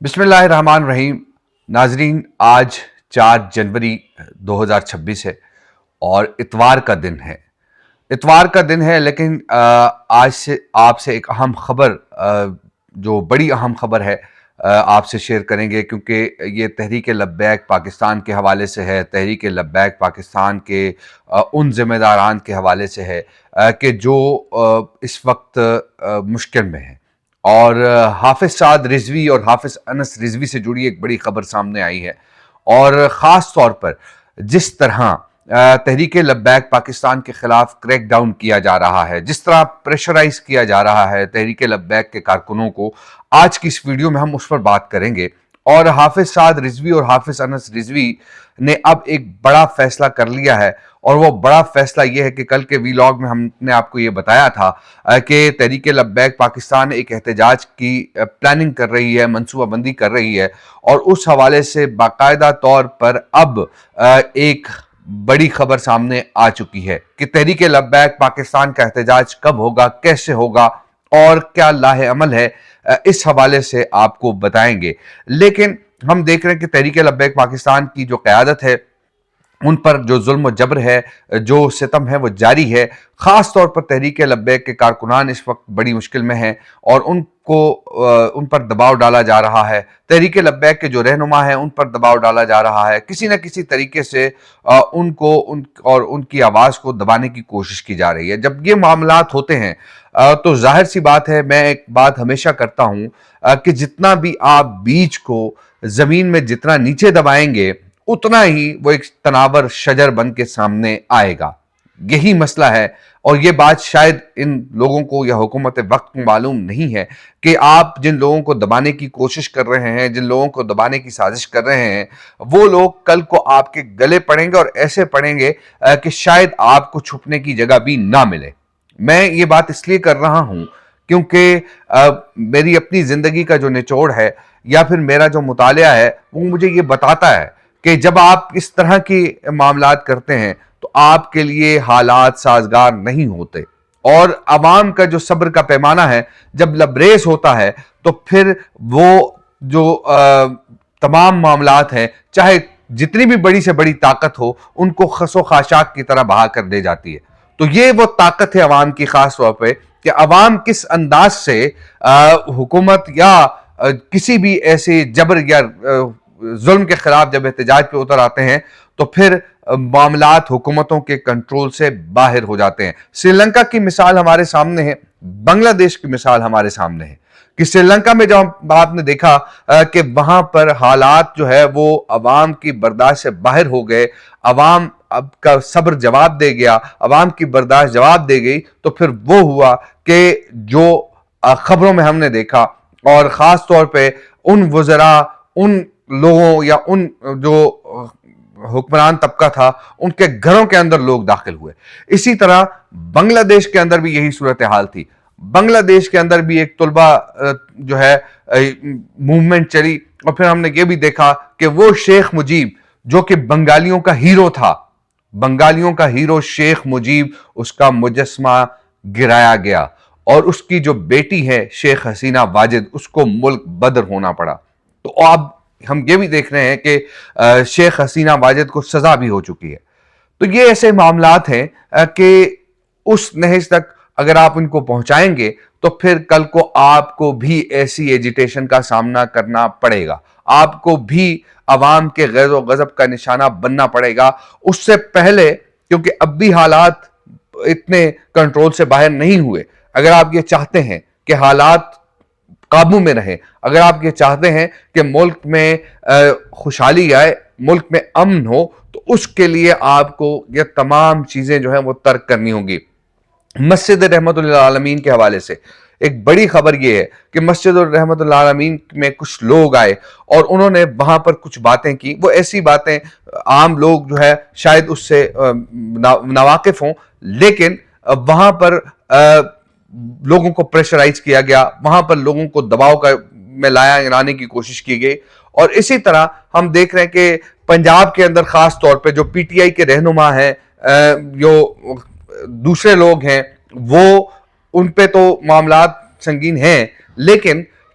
بسم اللہ الرحمن الرحیم۔ ناظرین، آج 4 جنوری 2026 ہے اور اتوار کا دن ہے۔ لیکن آج سے آپ سے ایک اہم خبر، جو بڑی اہم خبر ہے، آپ سے شیئر کریں گے، کیونکہ یہ تحریک لبیک پاکستان کے حوالے سے ہے۔ تحریک لبیک پاکستان کے ان ذمہ داران کے حوالے سے ہے کہ جو اس وقت مشکل میں ہیں، اور حافظ سعد رضوی اور حافظ انس رضوی سے جڑی ایک بڑی خبر سامنے آئی ہے، اور خاص طور پر جس طرح تحریک لبیک پاکستان کے خلاف کریک ڈاؤن کیا جا رہا ہے، جس طرح پریشرائز کیا جا رہا ہے تحریک لبیک کے کارکنوں کو، آج کی اس ویڈیو میں ہم اس پر بات کریں گے۔ اور حافظ سعد رضوی اور حافظ انس رضوی نے اب ایک بڑا فیصلہ کر لیا ہے، اور وہ بڑا فیصلہ یہ ہے کہ کل کے ویلاگ میں ہم نے آپ کو یہ بتایا تھا کہ تحریک لبیک پاکستان ایک احتجاج کی پلاننگ کر رہی ہے، منصوبہ بندی کر رہی ہے، اور اس حوالے سے باقاعدہ طور پر اب ایک بڑی خبر سامنے آ چکی ہے کہ تحریک لبیک پاکستان کا احتجاج کب ہوگا، کیسے ہوگا، اور کیا لاہ عمل ہے، اس حوالے سے آپ کو بتائیں گے۔ لیکن ہم دیکھ رہے ہیں کہ تحریک لبیک پاکستان کی جو قیادت ہے، ان پر جو ظلم و جبر ہے، جو ستم ہے، وہ جاری ہے۔ خاص طور پر تحریک لبیک کے کارکنان اس وقت بڑی مشکل میں ہیں، اور ان پر دباؤ ڈالا جا رہا ہے۔ تحریک لبیک کے جو رہنما ہیں، ان پر دباؤ ڈالا جا رہا ہے، کسی نہ کسی طریقے سے ان کی آواز کو دبانے کی کوشش کی جا رہی ہے۔ جب یہ معاملات ہوتے ہیں تو ظاہر سی بات ہے، میں ایک بات ہمیشہ کرتا ہوں کہ جتنا بھی آپ بیج کو زمین میں جتنا نیچے دبائیں گے، اتنا ہی وہ ایک تناور شجر بن کے سامنے آئے گا۔ یہی مسئلہ ہے، اور یہ بات شاید ان لوگوں کو یا حکومت وقت کو معلوم نہیں ہے کہ آپ جن لوگوں کو دبانے کی کوشش کر رہے ہیں، جن لوگوں کو دبانے کی سازش کر رہے ہیں، وہ لوگ کل کو آپ کے گلے پڑیں گے، اور ایسے پڑیں گے کہ شاید آپ کو چھپنے کی جگہ بھی نہ ملے۔ میں یہ بات اس لیے کر رہا ہوں کیونکہ میری اپنی زندگی کا جو نچوڑ ہے، یا پھر میرا جو مطالعہ ہے، وہ مجھے یہ بتاتا ہے کہ جب آپ اس طرح کی معاملات کرتے ہیں تو آپ کے لیے حالات سازگار نہیں ہوتے، اور عوام کا جو صبر کا پیمانہ ہے، جب لبریز ہوتا ہے تو پھر وہ جو تمام معاملات ہیں، چاہے جتنی بھی بڑی سے بڑی طاقت ہو، ان کو خس و خاشاک کی طرح بہا کر دے جاتی ہے۔ تو یہ وہ طاقت ہے عوام کی، خاص طور پہ کہ عوام کس انداز سے حکومت یا کسی بھی ایسے جبر یا ظلم کے خلاف جب احتجاج پہ اتر آتے ہیں تو پھر معاملات حکومتوں کے کنٹرول سے باہر ہو جاتے ہیں۔ سری لنکا کی مثال ہمارے سامنے ہے، بنگلہ دیش کی مثال ہمارے سامنے ہے، کہ سری لنکا میں جب آپ نے دیکھا کہ وہاں پر حالات جو ہے وہ عوام کی برداشت سے باہر ہو گئے، عوام اب کا صبر جواب دے گیا، عوام کی برداشت جواب دے گئی، تو پھر وہ ہوا کہ جو خبروں میں ہم نے دیکھا، اور خاص طور پہ ان وزراء، ان لوگوں یا ان جو حکمران طبقہ تھا، ان کے گھروں کے اندر لوگ داخل ہوئے۔ اسی طرح بنگلہ دیش کے اندر بھی یہی صورتحال تھی۔ بنگلہ دیش کے اندر بھی ایک طلبہ جو ہے موومنٹ چلی، اور پھر ہم نے یہ بھی دیکھا کہ وہ شیخ مجیب جو کہ بنگالیوں کا ہیرو تھا، بنگالیوں کا ہیرو شیخ مجیب، اس کا مجسمہ گرایا گیا، اور اس کی جو بیٹی ہے شیخ حسینہ واجد، اس کو ملک بدر ہونا پڑا۔ تو اب ہم یہ بھی دیکھ رہے ہیں کہ شیخ حسینہ واجد کو سزا بھی ہو چکی ہے۔ تو یہ ایسے معاملات ہیں کہ اس نہج تک اگر آپ ان کو پہنچائیں گے تو پھر کل کو آپ کو بھی ایسی ایجیٹیشن کا سامنا کرنا پڑے گا، آپ کو بھی عوام کے غیظ و غضب کا نشانہ بننا پڑے گا۔ اس سے پہلے، کیونکہ اب بھی حالات اتنے کنٹرول سے باہر نہیں ہوئے، اگر آپ یہ چاہتے ہیں کہ حالات قابو میں رہے، اگر آپ یہ چاہتے ہیں کہ ملک میں خوشحالی آئے، ملک میں امن ہو، تو اس کے لیے آپ کو یہ تمام چیزیں جو ہیں وہ ترک کرنی ہوں گی۔ مسجد رحمت اللہ عالمین کے حوالے سے ایک بڑی خبر یہ ہے کہ مسجد الرحمت اللہ عالمین میں کچھ لوگ آئے، اور انہوں نے وہاں پر کچھ باتیں کی، وہ ایسی باتیں عام لوگ جو ہے شاید اس سے ناواقف ہوں، لیکن وہاں پر لوگوں کو پریشرائز کیا گیا، وہاں پر لوگوں کو دباؤ میں لانے کی کوشش کی گئی۔ اور اسی طرح ہم دیکھ رہے ہیں کہ پنجاب کے اندر خاص طور پہ جو پی ٹی آئی کے رہنما ہیں، جو دوسرے لوگ ہیں، وہ ان پہ تو معاملات سنگین ہیں، لیکن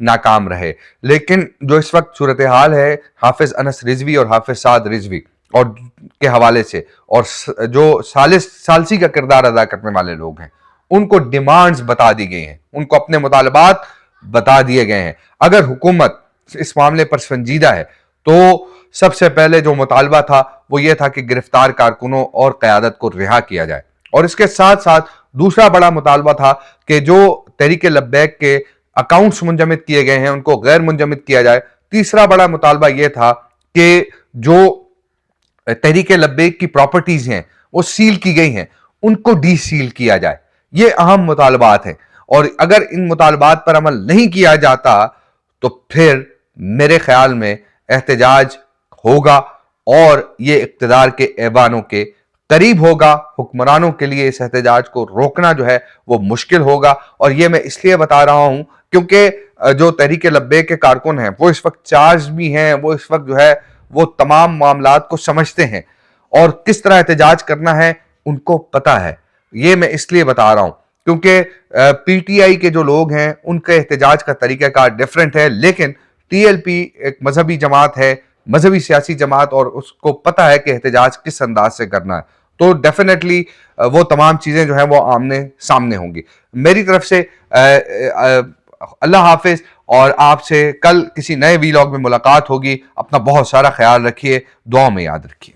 ناکام رہے. لیکن جو اس وقت صورتحال ہے حافظ انس رضوی اور حافظ سعد رضوی اور کے حوالے سے، اور جو ثالثی کا کردار ادا کرنے والے لوگ ہیں، ان کو ڈیمانڈز بتا دی گئی ہیں، ان کو اپنے مطالبات بتا دیے گئے ہیں. اگر حکومت اس معاملے پر سنجیدہ ہے تو سب سے پہلے جو مطالبہ تھا وہ یہ تھا کہ گرفتار کارکنوں اور قیادت کو رہا کیا جائے، اور اس کے ساتھ ساتھ دوسرا بڑا مطالبہ تھا کہ جو تحریک لبیک کے اکاؤنٹس منجمد کیے گئے ہیں ان کو غیر منجمد کیا جائے. تیسرا بڑا مطالبہ یہ تھا کہ جو تحریک لبیک کی پراپرٹیز ہیں وہ سیل کی گئی ہیں ان کو ڈی سیل کیا جائے. یہ اہم مطالبات ہیں، اور اگر ان مطالبات پر عمل نہیں کیا جاتا تو پھر میرے خیال میں احتجاج ہوگا، اور یہ اقتدار کے ایوانوں کے قریب ہوگا. حکمرانوں کے لیے اس احتجاج کو روکنا جو ہے وہ مشکل ہوگا. اور یہ میں اس لیے بتا رہا ہوں کیونکہ جو تحریک لبیک کے کارکن ہیں وہ اس وقت چارج بھی ہیں، وہ اس وقت جو ہے وہ تمام معاملات کو سمجھتے ہیں، اور کس طرح احتجاج کرنا ہے ان کو پتا ہے. یہ میں اس لیے بتا رہا ہوں کیونکہ پی ٹی آئی کے جو لوگ ہیں ان کے احتجاج کا طریقہ کار ڈیفرنٹ ہے، لیکن ٹی ایل پی ایک مذہبی جماعت ہے، مذہبی سیاسی جماعت، اور اس کو پتا ہے کہ احتجاج کس انداز سے کرنا ہے. تو ڈیفینیٹلی وہ تمام چیزیں جو ہیں وہ آمنے سامنے ہوں گی. میری طرف سے اللہ حافظ، اور آپ سے کل کسی نئے ویلاگ میں ملاقات ہوگی. اپنا بہت سارا خیال رکھیے، دعاؤں میں یاد رکھیے.